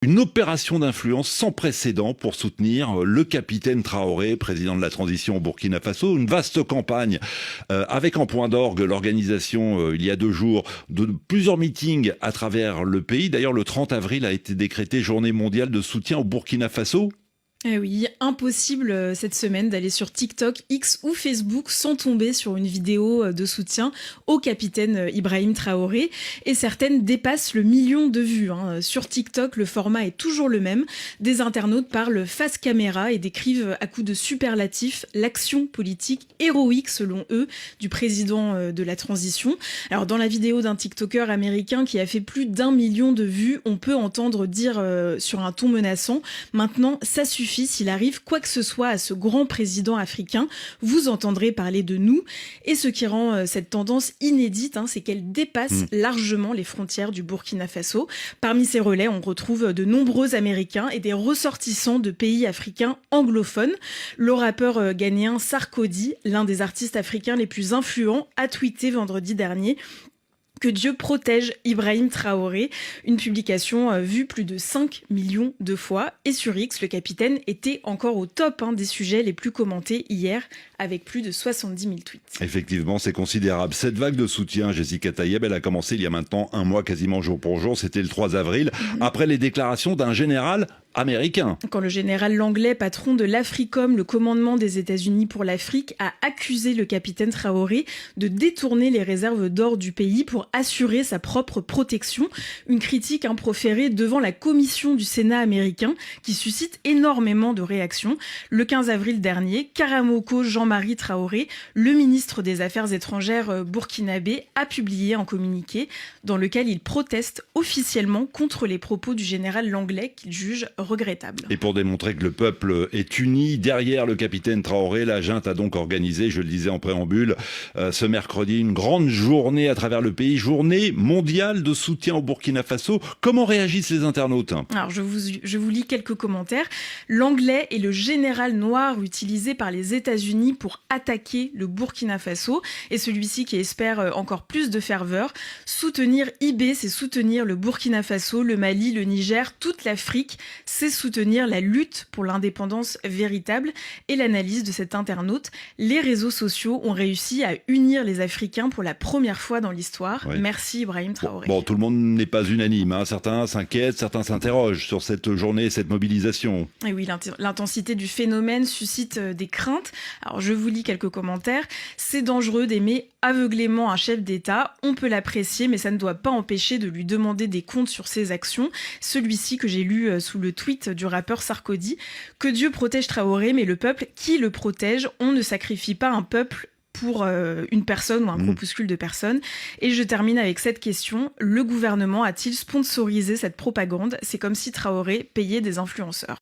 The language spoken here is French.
Une opération d'influence sans précédent pour soutenir le capitaine Traoré, président de la transition au Burkina Faso. Une vaste campagne avec en point d'orgue l'organisation il y a 2 jours de plusieurs meetings à travers le pays. D'ailleurs, le 30 avril a été décrété journée mondiale de soutien au Burkina Faso. Eh oui, impossible cette semaine d'aller sur TikTok, X ou Facebook sans tomber sur une vidéo de soutien au capitaine Ibrahim Traoré. Et certaines dépassent le 1 million de vues. Sur TikTok, le format est toujours le même. Des internautes parlent face caméra et décrivent à coups de superlatifs l'action politique héroïque, selon eux, du président de la transition. Alors, dans la vidéo d'un TikToker américain qui a fait plus d'1 million de vues, on peut entendre dire sur un ton menaçant « Maintenant, ça suffit. S'il arrive quoi que ce soit à ce grand président africain, vous entendrez parler de nous ». Et ce qui rend cette tendance inédite, c'est qu'elle dépasse largement les frontières du Burkina Faso. Parmi ces relais, on retrouve de nombreux Américains et des ressortissants de pays africains anglophones. Le rappeur ghanéen Sarkodie, l'un des artistes africains les plus influents, a tweeté vendredi dernier: que Dieu protège Ibrahim Traoré, une publication vue plus de 5 millions de fois. Et sur X, le capitaine était encore au top des sujets les plus commentés hier, avec plus de 70 000 tweets. Effectivement, c'est considérable. Cette vague de soutien, Jessica Tayeb, elle a commencé il y a maintenant 1 mois, quasiment jour pour jour. C'était le 3 avril, après les déclarations d'un général américain. Quand le général Langlais, patron de l'Africom, le commandement des États-Unis pour l'Afrique, a accusé le capitaine Traoré de détourner les réserves d'or du pays pour assurer sa propre protection. Une critique proférée devant la commission du Sénat américain qui suscite énormément de réactions. Le 15 avril dernier, Karamoko Jean-Marie Traoré, le ministre des Affaires étrangères burkinabé, a publié un communiqué dans lequel il proteste officiellement contre les propos du général Langlais qu'il juge regrettable. Et pour démontrer que le peuple est uni derrière le capitaine Traoré, la junte a donc organisé, je le disais en préambule, ce mercredi, une grande journée à travers le pays, journée mondiale de soutien au Burkina Faso. Comment réagissent les internautes ? Alors, je vous lis quelques commentaires. L'anglais est le général noir utilisé par les États-Unis pour attaquer le Burkina Faso, et celui-ci qui espère encore plus de ferveur. Soutenir IB, c'est soutenir le Burkina Faso, le Mali, le Niger, toute l'Afrique. C'est soutenir la lutte pour l'indépendance véritable. Et l'analyse de cet internaute: les réseaux sociaux ont réussi à unir les Africains pour la première fois dans l'histoire. Oui. Merci Ibrahim Traoré. Bon, tout le monde n'est pas unanime. Certains s'inquiètent, certains s'interrogent sur cette journée, cette mobilisation. Et oui, l'intensité du phénomène suscite des craintes. Alors, je vous lis quelques commentaires. C'est dangereux d'aimer aveuglément un chef d'État. On peut l'apprécier, mais ça ne doit pas empêcher de lui demander des comptes sur ses actions. Celui-ci que j'ai lu sous le tweet du rappeur Sarkodie: que Dieu protège Traoré, mais le peuple, qui le protège? On ne sacrifie pas un peuple pour une personne ou un groupuscule de personnes. Et je termine avec cette question: le gouvernement a-t-il sponsorisé cette propagande? C'est comme si Traoré payait des influenceurs.